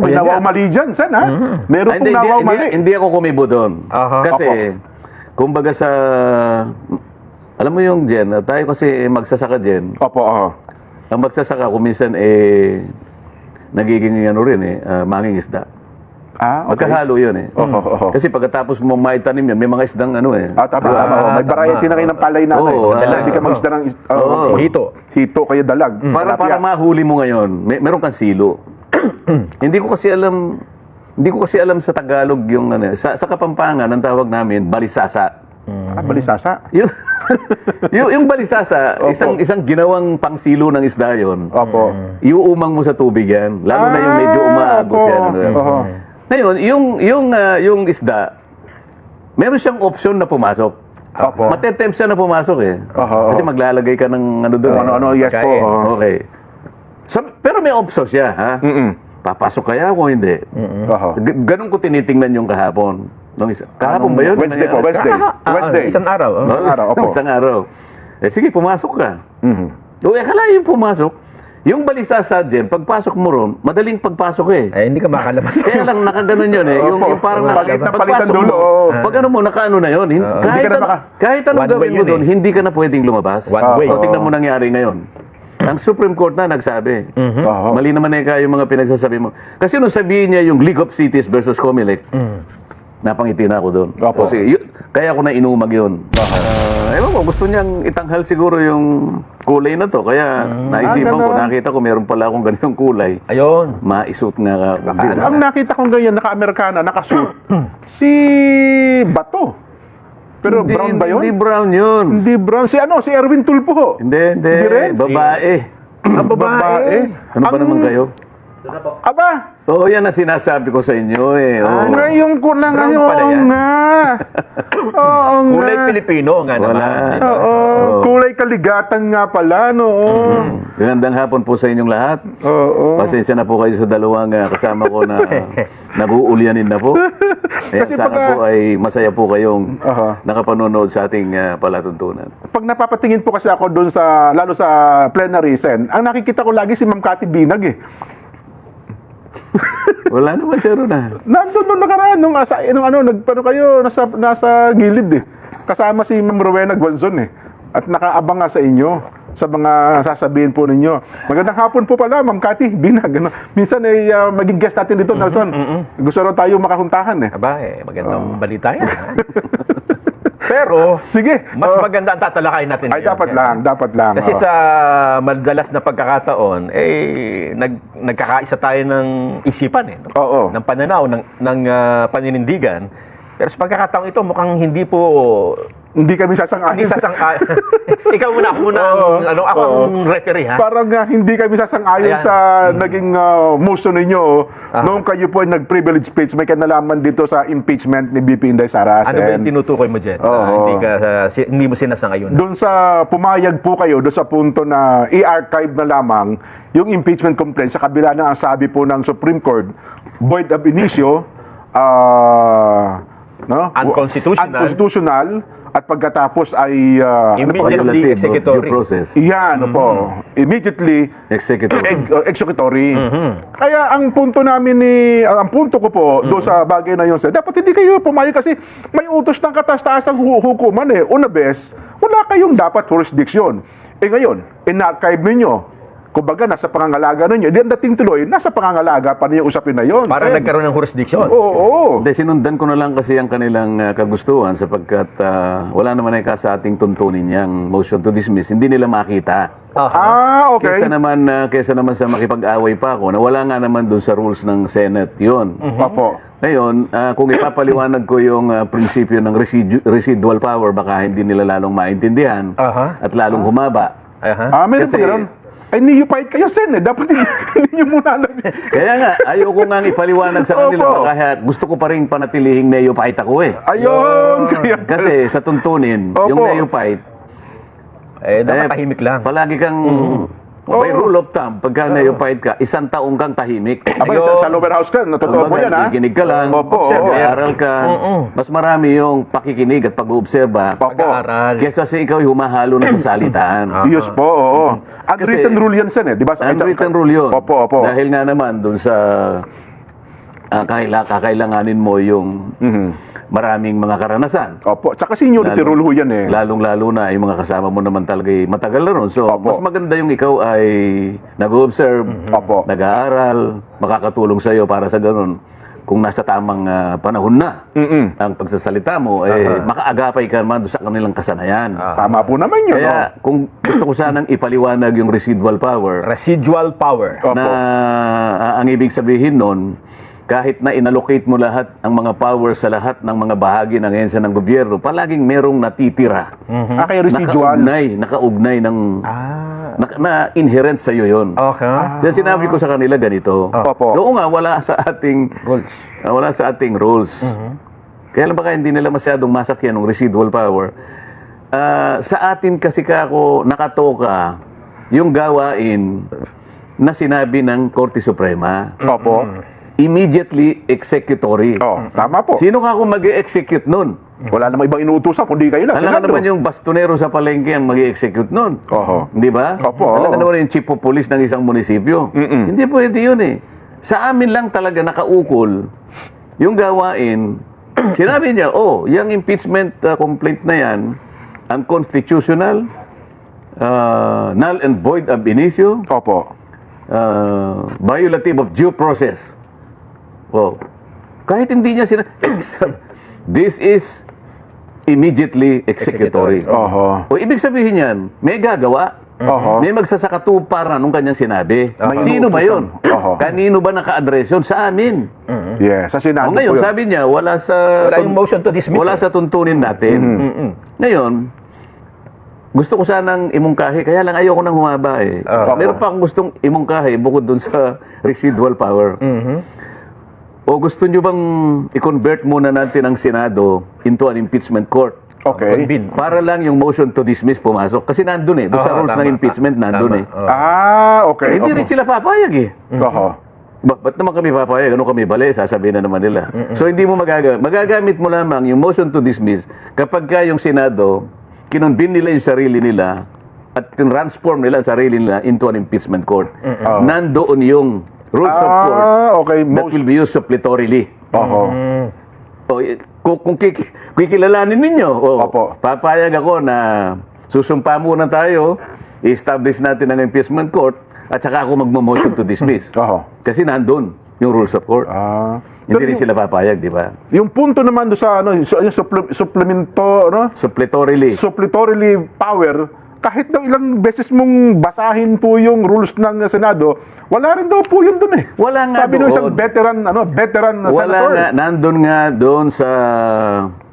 May nawaw mali dyan, Sen, ha? Meron pong nawaw mali. Hindi ako kumibo doon. Kasi, kumbaga sa... Alam mo yung Jen, tayo kasi magsasaka Jen. Opo, Ang magsasaka, kuminsan nagiging ano rin manging isda. okay. Magkahalo yun Kasi pagkatapos mo maitanim yan, may mga isdang Tama. May variety na kayo ng palay natin. Hindi ka mag-isda ng hito kayo dalag. Para mahuli mo ngayon, meron kang silo. Hindi ko kasi alam sa Tagalog yung sa Kapampangan ang tawag namin balisasa. Balisasa? yung balisasa, isang ginawang pangsilo ng isda yun. Opo. Iuumang mo sa tubig yan. Lalo na yung medyo umaagos yan. Ngayon, yung isda, meron siyang option na pumasok. Opo. Matetempt siya na pumasok Kasi maglalagay ka ng doon. Ano, yes po. Okay. So, pero may option siya, ha? Papasok kaya o hindi? Ganun ko tinitingnan yung kahapon. Kahapon ba yun? Wednesday po, Wednesday. Isang araw. Isang araw. Sige, pumasok ka. Akala yung pumasok, yung balisasa dyan, pagpasok mo ron, madaling pagpasok Hindi ka makalabas. Kaya lang nakaganon yun yung parang palitan dulo. Pag ano mo, nakaano na yun. Kahit anong gawin mo doon, hindi ka na pwedeng lumabas. One way. Tingnan mo nangyari ngayon. Ang Supreme Court na nagsabi. Mali naman yung mga pinagsasabi mo. Kasi nung sabihin niya yung League of Cities versus Comelec, napangiti na ako doon. Kasi kaya ako na inumag yun. Ewan ko, gusto niyang itanghal siguro yung kulay na to. Kaya naisipan ko, nakita ko meron pala akong ganitong kulay. Ayun. Maisuot nga ka. Ang nakita kong ganyan, naka-Amerikana, naka-suit, si Bato. Pero brown ba yun? Hindi brown yun. Hindi brown. Si Erwin Tulfo. Hindi. rin? Babae. Babae. Ano ba naman kayo? Aba! Oo, yan ang sinasabi ko sa inyo Ngayon ko na Brown ngayon. pala yan. Oo nga. Kulay Pilipino nga naman. Oo. Kulay kaligatan nga pala, no? Magandang hapon po sa inyong lahat. Oo. Pasensya na po kayo sa dalawang kasama ko na nag-uulyanin na po. Kasi sana po ay masaya po kayong nakapanonood sa ating palatuntunan. Pag napapatingin po kasi ako doon lalo sa plenary, Sen, ang nakikita ko lagi si Ma'am Cathy Binag Wala naman siya ron Nandun nung nakaraan, nagpano kayo, nasa gilid Kasama si Ma'am Rowena Guanzon At nakaabang nga sa inyo, sa mga sasabihin po ninyo. Magandang hapon po pala, Ma'am Cathy Binag. Minsan maging guest natin dito, Nelson. Gusto raw tayo makahuntahan Magandang balita yan. Pero, sige, mas maganda ang tatalakayin natin ay, ngayon. dapat lang. Kasi sa madalas na pagkakataon, nagkakaisa tayo ng isipan Oo. ng pananaw, ng paninindigan. Pero sa pagkakataon ito, mukhang hindi Hindi kami sasang-ayon. Ikaw muna, ako muna, ako ang referee, ha? Parang hindi kami sasang-ayon sa naging motion ninyo noong kayo po ay nag-privilege speech. May kinalaman dito sa impeachment ni BP Inday Sara. Ano ba yung tinutukoy mo dyan? Hindi mo sinasang-ayon. Doon sa pumayag po kayo, doon sa punto na i-archive na lamang yung impeachment complaint sa kabila ng ang sabi po ng Supreme Court, void ab initio, unconstitutional, at pagkatapos ay immediately executory. Due process. Yan po. Immediately executory. Kaya ang punto namin ang punto ko po doon sa bagay na yun, dapat hindi kayo pumayag kasi may utos ng kataas-taas ng hukuman Una bes, wala kayong dapat jurisdiction. Ngayon, in-archive ninyo. Kumbaga, nasa pangangalaga ninyo. Di ang dating tuloy, nasa pangangalaga pa niyo usapin na yun. Para nagkaroon ng jurisdiction. Oo. Hindi, sinundan ko na lang kasi ang kanilang kagustuhan sapagkat wala naman ay sa ating tuntunin yung motion to dismiss. Hindi nila makita. Okay. Kesa naman sa makipag-away pa ako, na wala nga naman doon sa rules ng Senate yun. Opo. Ngayon, kung ipapaliwanag ko yung prinsipyo ng residual power, baka hindi nila lalong maintindihan at lalong humaba. Meron pa gano'n. Ay, neophyte kayo, Sen. Dapat hindi nyo muna alam. Kaya nga, ayoko nga ipaliwanag sa kanila. Kaya gusto ko pa rin panatilihing neophyte ako Ayun. Kasi sa tuntunin, yung neophyte, dapat tahimik lang. palagi kang may rule of thumb, pagka neophyte ka, 1 taong kang tahimik. Sa lower house ka, natotoo po yan, ha? Nakikinig ka lang, mag-aaral ka. Mas marami yung pakikinig at pag-uobserba kesa sa ikaw humahalo na sa salitaan. Yes po, oo. Unwritten rule yan, Sen, di ba? Unwritten rule yun. Opo. Dahil nga naman dun sa kakailanganin mo yung maraming mga karanasan. Opo. Tsaka seniority rule ho yan eh. Lalong-lalo na yung mga kasama mo naman talaga matagal na ron. So, mas maganda yung ikaw ay nag-observe, Opo. nag-aaral, makakatulong sa'yo para sa ganun. Kung nasa tamang panahon na ang pagsasalita mo, makaagapay ka naman doon sa kanilang kasanayan. Tama po naman yun. Kaya kung gusto ko sanang ipaliwanag yung residual power, Residual power. Opo. na ang ibig sabihin nun, kahit na inallocate mo lahat ang mga power sa lahat ng mga bahagi ng ahensya ng gobyerno, palaging merong natitira. Kaya residual. Nakaugnay ng Ah. na inherent sa iyo 'yon. Okay. Kaya sinabi ko sa kanila ganito. Opo. Oo nga, wala sa ating rules. Kaya lang baka hindi nila masyadong masakyan ng residual power. Sa atin kasi kako nakatoka yung gawain na sinabi ng Korte Suprema. Opo. Immediately executory. Tama po. Sino ka kung mag-execute nun? Wala namang ibang inuutosan kundi kayo lang. Alam ka Senado. naman yung bastonero sa palengke ang mag-execute nun. Oho. Di ba? Opo. Alam ka naman yung chief of police ng isang munisipyo. Hindi pwede yun eh. Sa amin lang talaga nakaukol yung gawain. Sinabi niya, yung impeachment complaint na yan, unconstitutional, null and void ab initio, Opo. violative of due process. Kahit hindi niya this is immediately executory. Oho. Ibig sabihin yan, may gagawa. Oho. May magsasakatuparan nung kanyang sinabi. May Sino ba yun? inuutosan. Oho. Kanino ba naka-address yun? Sa amin. Yes, sa Senado Ngayon, po yun. sabi niya, wala sa... Wala yung motion to dismiss. Wala sa tuntunin natin. Ngayon, gusto ko sanang imungkahi, kaya lang ayoko nang humaba eh. Meron pa akong gustong imungkahi bukod dun sa residual power. O gusto nyo bang i-convert muna natin ang Senado into an impeachment court? Okay. Para lang yung motion to dismiss pumasok. Kasi nandun eh. Doon sa rules tama. ng impeachment, nandun eh. Okay. Hindi rin sila papayag eh. Oho. Ba't naman kami papayag? Ano kami bali? Sasabihin na naman nila. So hindi mo magagamit. Magagamit mo lamang yung motion to dismiss kapag ka yung Senado, kinonvene nila yung sarili nila at transform nila ang sarili nila into an impeachment court. Nandoon yung rules of court Okay. that will be used suppletorily. Oho. Kung kikilalanin ninyo, Opo. papayag ako na susumpa muna tayo, i-establish natin ang impeachment court, at saka ako magmo-motion to dismiss. Oho. Kasi nandun yung rules of court. Hindi rin sila papayag, di ba? Yung punto naman do sa yung suppletorily power, kahit daw ilang beses mong basahin po yung rules ng Senado, wala rin daw po yun dun eh. Wala nga Sabi nung isang veteran Wala senator. nga, nandun nga doon sa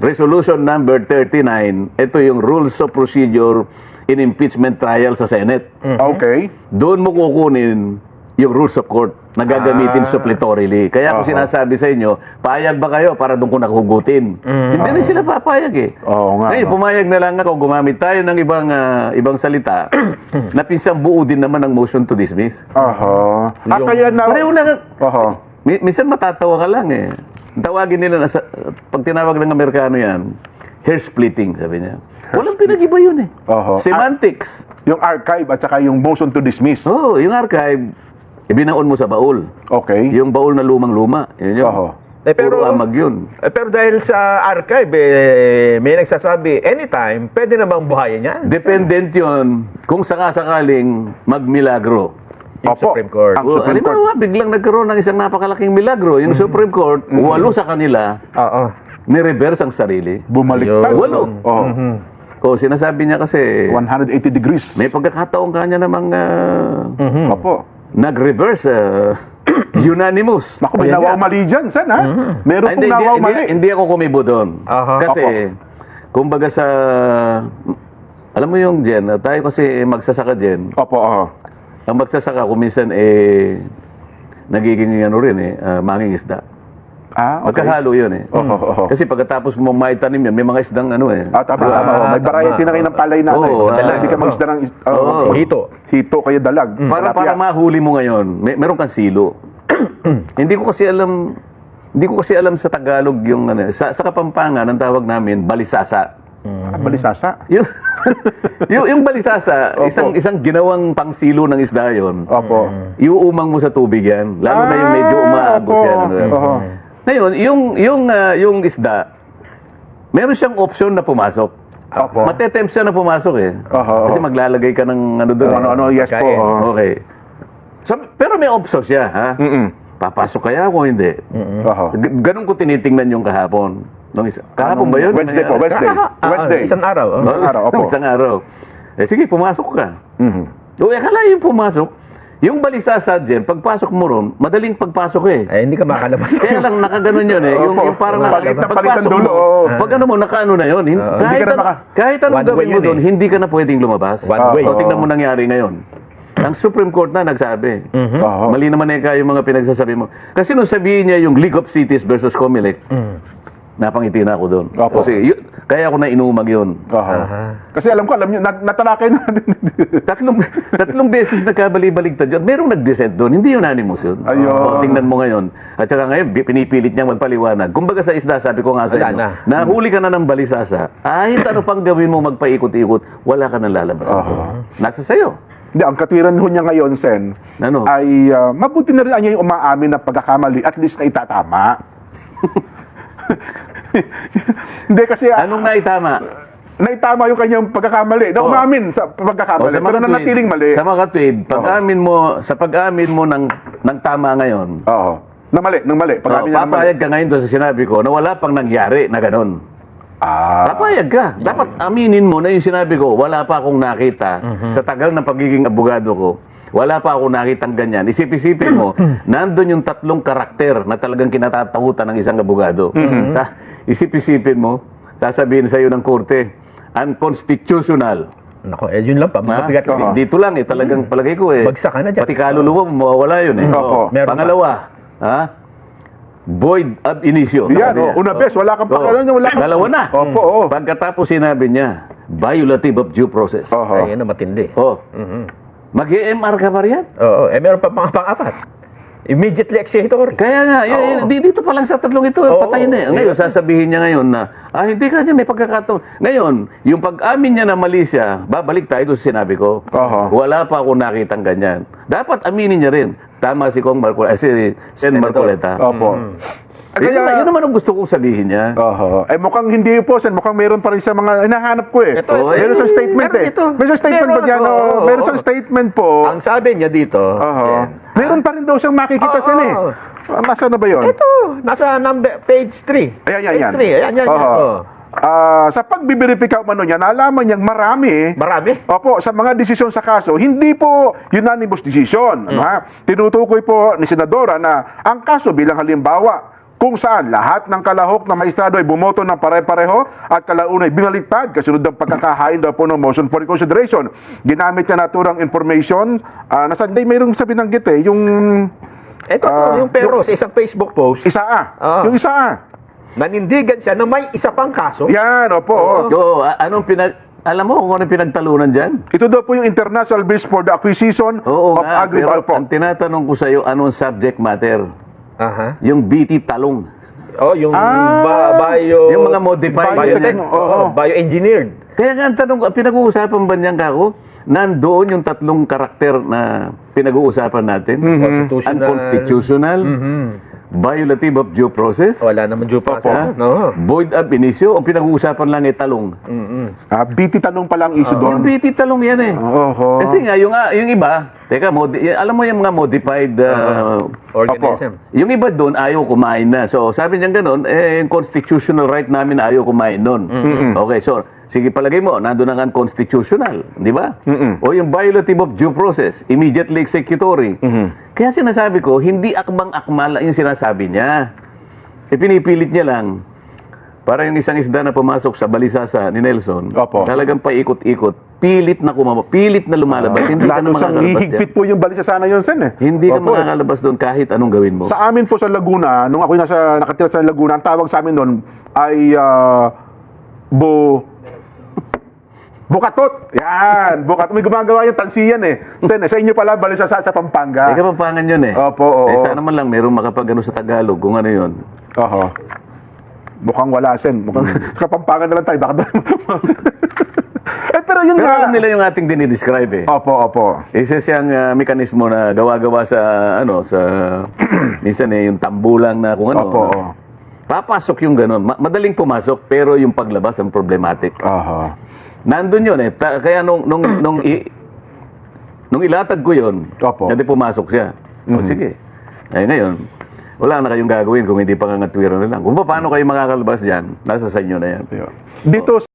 resolution number 39, ito yung rules of procedure in impeachment trial sa Senate. Okay. Doon mo kukunin yung rules of court na gagamitin suppletorily. Kaya ako sinasabi sa inyo, payag ba kayo para doon ko nakugutin? Hindi rin sila papayag eh. Oo nga. Ngayon, pumayag na lang ako, gumamit tayo ng ibang salita na pinsang buo din naman ng motion to dismiss. Oho. Kaya na... Pareho lang. Oho. Minsan matatawa ka lang eh. Tawagin nila, pag tinawag ng Amerikano yan, hair splitting, sabi niya. Walang pinag-iba yun eh. Oho. Semantics. Yung archive at saka yung motion to dismiss. Yung archive, ibinaon mo sa baul. Okay. Yung baul na lumang-luma. Yun yun. Oho. Puro amag yun. Pero dahil sa archive, may nagsasabi, anytime, pwede na bang buhayin yan? Dependent yun kung sakasakaling magmilagro. Yung Supreme Court. Ang Supreme Court. Halimbawa, biglang nagkaroon ng isang napakalaking milagro. Yung Supreme Court, 8 sa kanila, Oo. ni-reverse ang sarili. Bumaliktad. Walo. Oho. Sinasabi niya kasi, 180 degrees. may pagkakataon kanya namang Opo. nag-reverse, unanimous. Naku, may nawaw mali dyan, Sen, ha? Meron pong nawaw mali. Hindi ako kumibo doon. Kasi, kumbaga sa, alam mo yung Jen, tayo kasi magsasaka Jen. Opo, oho. Ang magsasaka, kuminsan nagiging manging isda. Okay. Magkahalo yun eh. Oho. Kasi pagkatapos mo maitanim yan, may mga isdang Tama. May variety na kayo ng palay na. Hindi ka mag-isda ng hito kayo dalag. Para mahuli mo ngayon, meron kang silo. Hindi ko kasi alam sa Tagalog yung sa Kapampangan ang tawag namin balisasa. Balisasa. yung balisasa, Opo. isang ginawang pangsilo ng isda yun. Opo. Iuumang mo sa tubig yan. Lalo na yung medyo umaagos opo. yan. Oho. Ngayon, yung isda, meron siyang option na pumasok. Opo. Matetempt siya na pumasok eh. Oho. Kasi maglalagay ka ng ano doon. Ano, yes po. Kaya, Oo. Okay. So, pero may option siya, ha? Papasok kaya o hindi? Oho. Ganun ko tinitingnan yung kahapon. Kahapon ba yun? Wednesday po, Wednesday. Wednesday. Isang araw. Isang araw, opo. Isang araw. Eh sige, pumasok ka. Mhm. O, akala yung pumasok, yung balisasa dyan, pagpasok mo ron, madaling pagpasok eh. Ay, hindi ka makalabas. Kaya lang nakaganon yun eh. Yung Opo. parang Palit na palit ang pagpasok dulo, mo, oo. pag ano mo, nakaano na yun. Hindi ka na Kahit anong One gawin way mo yun doon, eh. hindi ka na pwedeng lumabas. One way. O, tingnan mo nangyari ngayon. Ang Supreme Court na nagsabi. Oho. Mali naman eh yung mga pinagsasabi mo. Kasi nung sabihin niya yung League of Cities versus Comelec, napangiti na ako doon. Opo. Kasi kaya ako na inumag yun. Oho. Kasi alam niyo, natalakay na din. Tatlong beses nagkabali-baligtad yun. Merong nag-dissent doon. Hindi unanimous yun. Ayun. O, tingnan mo ngayon. At saka ngayon, pinipilit niyang magpaliwanag. Kumbaga sa isda, sabi ko nga sa Wala inyo, na. nahuli ka na ng balisasa. Kahit ano pang gawin mo magpaikot-ikot, wala ka nang lalabas. Nasa sayo. Hindi, ang katwiran ho niya ngayon, Sen, Ano? ay mabuti na rin niya yung umaamin ng pagkakamali, at least na itatama. Hindi kasi Anong naitama? naitama yung kanyang pagkakamali. Na Oo. umamin sa pagkakamali. Pero nanatiling mali. Sa mga tweet, pag-amin mo ng tama ngayon, Oo. Nang mali, nang mali. Pag-amin niya ng mali. papayag ka ngayon doon sa sinabi ko na wala pang nangyari na ganon. Papayag ka. Dapat aminin mo na yung sinabi ko, wala pa akong nakita sa tagal ng pagiging abogado ko. Wala pa akong nakitang ganyan. Isip-isipin mo, nandun yung tatlong karakter na talagang kinatatakutan ng isang abogado. Isip-isipin mo, sasabihin sa iyo ng korte, unconstitutional. Nako, yun lang pa. Mabigat Oo. Dito lang talagang palagay ko Bagsak ka na dyan. pati kaluluwa mo, mawawala yun Opo. Meron Pangalawa, void ab initio. Yan, Sabi niya. una bes, wala kang pakialam niya, wala kang... Dalawa na. Opo, oo. Pagkatapos sinabi niya, violative of due process. Oho. Ay, yan ang matindi. Mag-EMR ka pa riyan? Oo, meron pa pang-apat. Immediately executor. Kaya nga, dito pa lang sa tatlong ito, Oo, patay na. Ngayon, sasabihin niya ngayon na, hindi ka niya, may pagkakataon. Ngayon, yung pag-amin niya na mali siya, babalik tayo doon sa sinabi ko. Oho. Wala pa akong nakitang ganyan. Dapat aminin niya rin. Tama si Kong Marcoleta, si Sen Marcoleta. Opo. Yun naman ang gusto kong sabihin niya. Oho. Eh mukhang hindi po, Sen. Mukhang meron pa rin sa mga hinahanap ko eh. Ito, meron sa statement meron eh. ito. Meron sa statement Meron ba dyan? ako, oo. Meron sa statement po. Ang sabi niya dito, Oho. Meron pa rin daw siyang makikita, Oo. Sen eh. Nasaan na ba yun? ito, nasa page 3. Ayan. Page 3, ayan. Oho. Oh. Sa pagbibiripika umano niya, nalaman niyang marami. Marami. Opo, sa mga desisyon sa kaso, hindi po unanimous decision. Ano, ha? Tinutukoy po ni Senadora na ang kaso bilang halimbawa kung saan lahat ng kalahok na maestrado ay bumoto ng pare-pareho at kalaunay binaliktad kasunod ng pagkakahain daw po ng motion for reconsideration. Ginamit niya naturang information na sanday mayroong sa binanggit eh, yung Ito, yung pero sa isang Facebook post, isa Oo. yung isa nanindigan siya na may isa pang kaso. Yan, opo. So, alam mo kung anong pinagtalunan dyan? Ito daw po yung international bills for the acquisition Oo of nga, pero agriculture. ang tinatanong ko sa iyo, anong subject matter? Aha. Yung BT talong. Oh, yung Ah, Yung mga modified. Biotech, oo. bioengineered. Kaya nga ang tanong, pinag-uusapan ba niyan kako? Nandoon yung tatlong karakter na pinag-uusapan natin. Unconstitutional, violative of due process, Wala naman due process. No. void ab initio, ang pinag-uusapan lang ay talong. BT tanong pa lang issue Yung doon. BT talong yan eh. Oho. Kasi nga, yung iba, teka, alam mo yung mga modified, Organism. yung iba doon ayaw kumain na. So, sabi niya gano'n, yung constitutional right namin ayaw kumain doon. Okay, so, sige palagay mo, nandun ang unconstitutional, di ba? O yung violative of due process, immediately executory. Kaya sinasabi ko, hindi akmang-akmal yung sinasabi niya. Pinipilit niya lang, para yung isang isda na pumasok sa balisasa ni Nelson, Opo. talagang paikot-ikot, pilit na lumalabas. Hindi ka na Lalo siyang makakalabas hihigpit dyan. po yung balisa sana yun, Sen eh. Hindi ka Opo. makakalabas doon kahit anong gawin mo. Sa amin po sa Laguna, nung ako nakatira sa Laguna, ang tawag sa amin doon ay Bukatot. Yan, bukatot. May gumagawa yung tansiyan eh. Sen, sa inyo pala balisa sa Pampanga. Teka, Pampangan yun eh. Opo, oo. Sana man lang merong makapag-ano sa Tagalog kung ano yun. Oho. Mukhang wala, Sen. Mukhang Kapampangan na lang tayo. Baka pero yun Pero nga. alam nila yung ating dinidescribe eh. Opo. Isa siyang mekanismo na gawa-gawa sa minsan yung tambulang na kung ano. Opo. Papasok yung ganun. Madaling pumasok pero yung paglabas ang problematic. Aha. Nandun yun eh. Kaya nung ilatag ko yun, Opo. hindi pumasok siya. O sige. Eh ngayon, wala na kayong gagawin kung hindi pangangatwiran na lang. Kung paano kayo makakalabas dyan, nasa sa inyo na yan. Dito